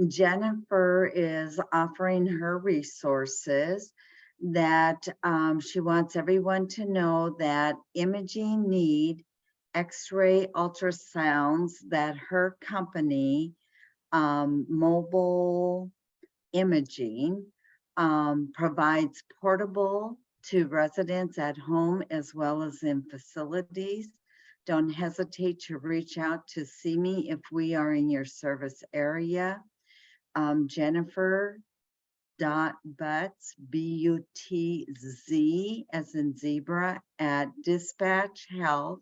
Jennifer is offering her resources that she wants everyone to know that imaging need X-ray ultrasounds that her company, Mobile Imaging, provides portable to residents at home as well as in facilities. Don't hesitate to reach out to see me if we are in your service area. Jennifer Butz, B-U-T-Z as in zebra, at Dispatch Health.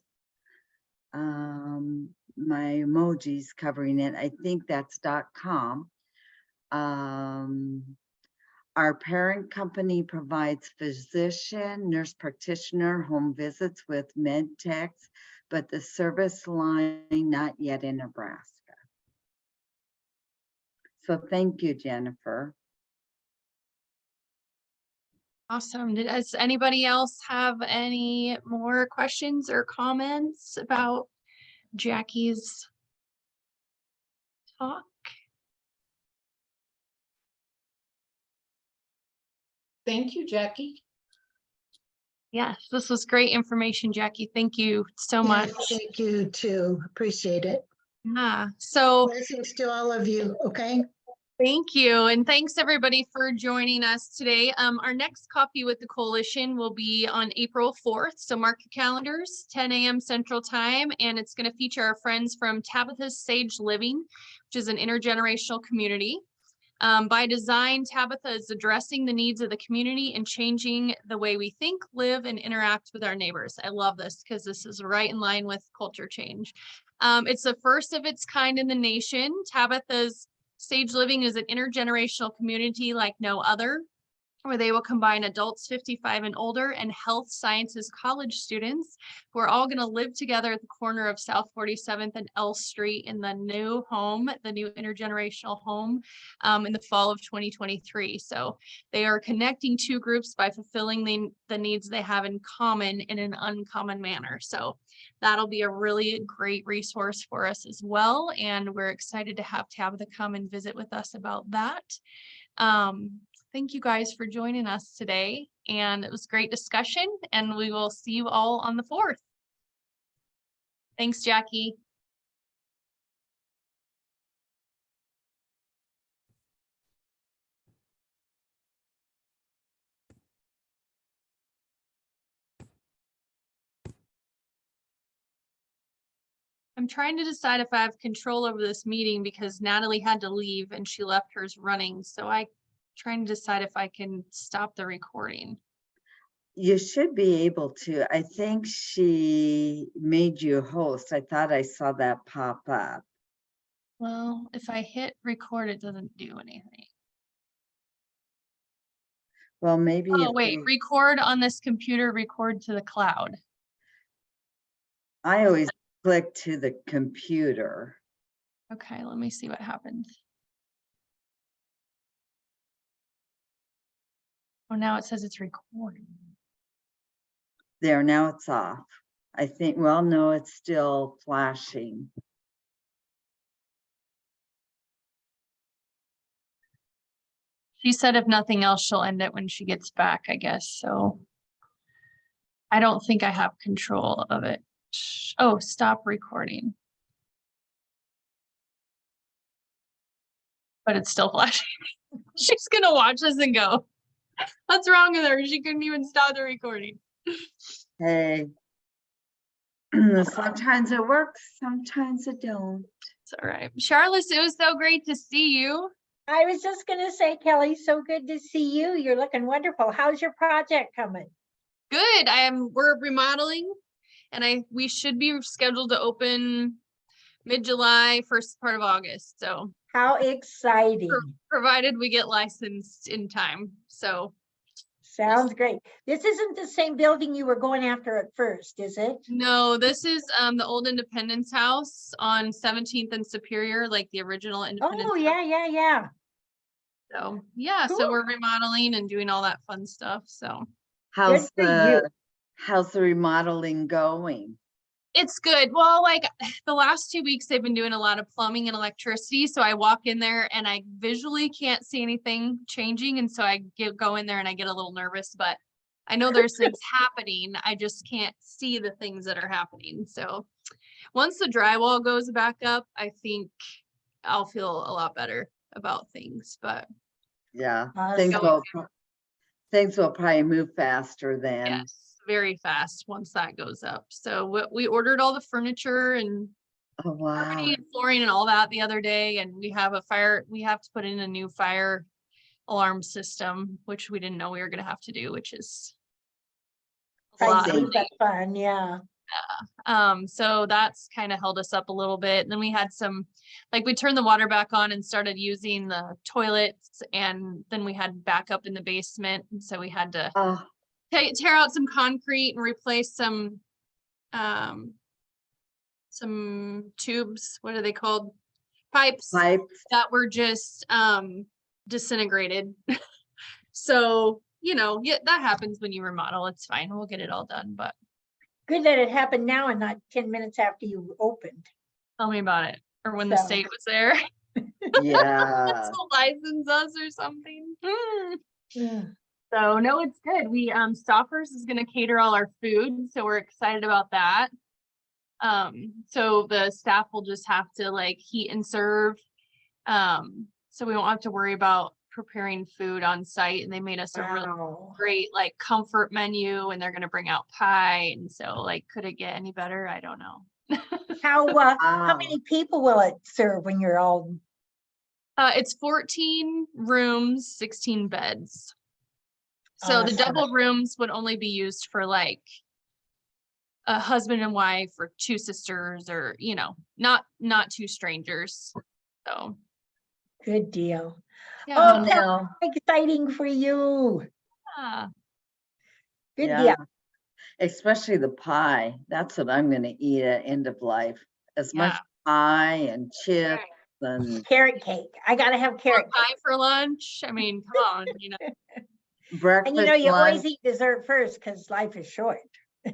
My emoji's covering it. I think that's .com. Our parent company provides physician, nurse practitioner, home visits with med techs, but the service line not yet in Nebraska. So thank you, Jennifer. Awesome. Does anybody else have any more questions or comments about Jackie's talk? Thank you, Jackie. Yes, this was great information, Jackie. Thank you so much. Thank you too. Appreciate it. Yeah, so Blessings to all of you. Okay. thank you. And thanks everybody for joining us today. Our next Coffee with the Coalition will be on April 4th. So mark your calendars, 10 a.m. Central Time. And it's going to feature our friends from Tabitha's Sage Living, which is an intergenerational community. By design, Tabitha is addressing the needs of the community and changing the way we think, live, and interact with our neighbors. I love this because this is right in line with culture change. It's the first of its kind in the nation. Tabitha's Sage Living is an intergenerational community like no other, where they will combine adults 55 and older and health sciences college students who are all going to live together at the corner of South 47th and L Street in the new home, the new intergenerational home, in the fall of 2023. So they are connecting two groups by fulfilling the needs they have in common in an uncommon manner. So that'll be a really great resource for us as well. And we're excited to have Tabitha come and visit with us about that. Thank you guys for joining us today, and it was great discussion, and we will see you all on the 4th. Thanks, Jackie. I'm trying to decide if I have control over this meeting because Natalie had to leave and she left hers running. So I'm trying to decide if I can stop the recording. You should be able to. I think she made you host. I thought I saw that pop up. Well, if I hit record, it doesn't do anything. Well, maybe. Oh, wait, record on this computer, record to the cloud. I always click to the computer. Okay, let me see what happens. Oh, now it says it's recording. There, now it's off. I think, well, no, it's still flashing. She said if nothing else, she'll end it when she gets back, I guess. So I don't think I have control of it. Oh, stop recording. But it's still flashing. She's gonna watch this and go, what's wrong with her? She couldn't even stop the recording. Hey. Sometimes it works, sometimes it don't. It's all right. Charlotte, it was so great to see you. I was just gonna say, Kelly, so good to see you. You're looking wonderful. How's your project coming? Good. We're remodeling and we should be scheduled to open mid-July, first part of August. So How exciting. provided we get licensed in time. So Sounds great. This isn't the same building you were going after at first, is it? no, this is the old Independence House on 17th and Superior, like the original Independence. Oh, yeah, yeah, yeah. So yeah, so Cool. we're remodeling and doing all that fun stuff. So How's for you. how's the remodeling going? it's good. Well, like the last 2 weeks, they've been doing a lot of plumbing and electricity. So I walk in there and I visually can't see anything changing. And so go in there and I get a little nervous, but I know there's things happening. I just can't see the things that are happening. So once the drywall goes back up, I think I'll feel a lot better about things. But Yeah, Awesome. things will probably move faster then. yes, very fast once that goes up. So we ordered all the furniture and Oh, wow. carpeting and flooring and all that the other day, and we have to put in a new fire alarm system, which we didn't know we were gonna have to do, which is a lot. Crazy. That's fun, yeah. So that's kind of held us up a little bit. And then we had we turned the water back on and started using the toilets, and then we had backup in the basement. And so we had to Oh, tear out some concrete and replace some tubes. What are they called? Pipes pipes. that were just disintegrated. So, yeah, that happens when you remodel. It's fine. We'll get it all done, but Good that it happened now and not 10 minutes after you opened. tell me about it. Or when the So- state was there. Yeah. To license us or something. Yeah. So no, it's good. Stoffers is gonna cater all our food, so we're excited about that. So the staff will just have to heat and serve. So we won't have to worry about preparing food on site, and they made us a really Wow. great comfort menu, and they're gonna bring out pie. And so could it get any better? I don't know. How Wow. many people will it serve when you're all? It's 14 rooms, 16 beds. So the Awesome. double rooms would only be used for a husband and wife or two sisters, or not two strangers. So Good deal. yeah. Oh, Now, exciting for you. Yeah. Good yeah, deal. especially the pie. That's what I'm gonna eat at end of life. As much Yeah. pie and chips and Carrot cake. I gotta have carrot Pie cake. for lunch. I mean, come on, breakfast, And you always lunch. eat dessert first because life is short. Yeah.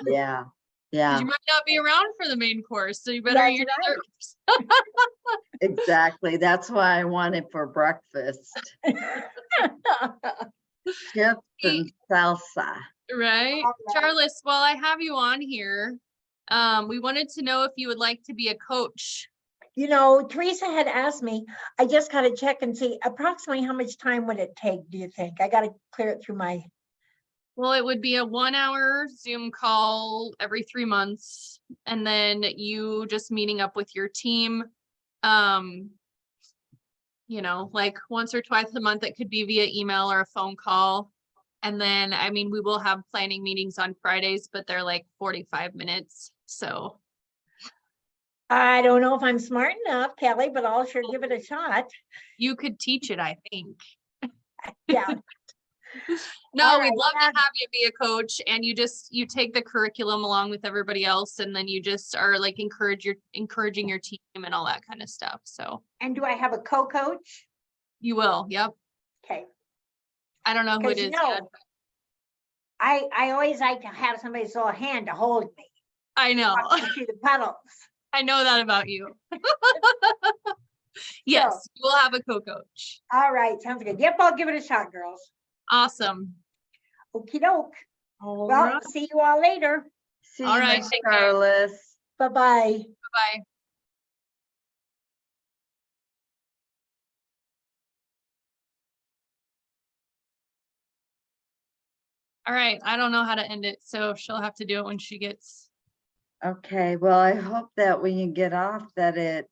Yeah, 'Cause yeah, you might not be around for the main course, so you better eat your That's dessert. exactly. That's why I want it for breakfast. Chips and salsa. Right. All right. Charles, while I have you on here, we wanted to know if you would like to be a coach. Teresa had asked me, I just gotta check and see approximately how much time would it take, do you think? I gotta clear it through my, Well, it would be a 1-hour Zoom call every 3 months, and then you just meeting up with your team. Once or twice a month. It could be via email or a phone call. And then, we will have planning meetings on Fridays, but they're 45 minutes. So I don't know if I'm smart enough, Kelly, but I'll sure give it a shot. you could teach it, I think. Yeah. No, All we'd right, love yeah. to have you be a coach, and you take the curriculum along with everybody else, and then you just are encouraging your team and all that kind of stuff. So And do I have a co-coach? you will. Yep. Okay. I don't know who it 'Cause, is yet. I always like to have somebody throw a hand to hold me. I know. Walk me through the puddles. I know that about you. Yes, you will have a co-coach. All right, sounds good. Yep, I'll give it a shot, girls. Awesome. Okie doke. All Well, right. see you all later. See All you, right, Miss take care. Carlos. Bye-bye. Bye. All right. I don't know how to end it, so she'll have to do it when she gets Okay, well, I hope that when you get off that it,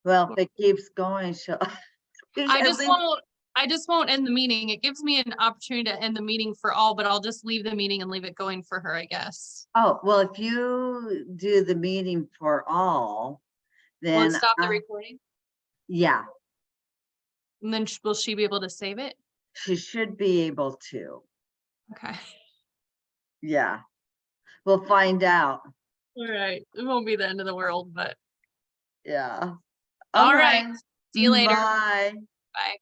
well, if it keeps going, she'll. I at just least- won't, I just won't end the meeting. It gives me an opportunity to end the meeting for all, but I'll just leave the meeting and leave it going for her, I guess. Oh, well, if you do the meeting for all, Will then, it stop the recording? yeah, And then will she be able to save it? she should be able to. Okay. Yeah, we'll find out. All right. It won't be the end of the world, but Yeah. all right. See you later. Bye. Bye.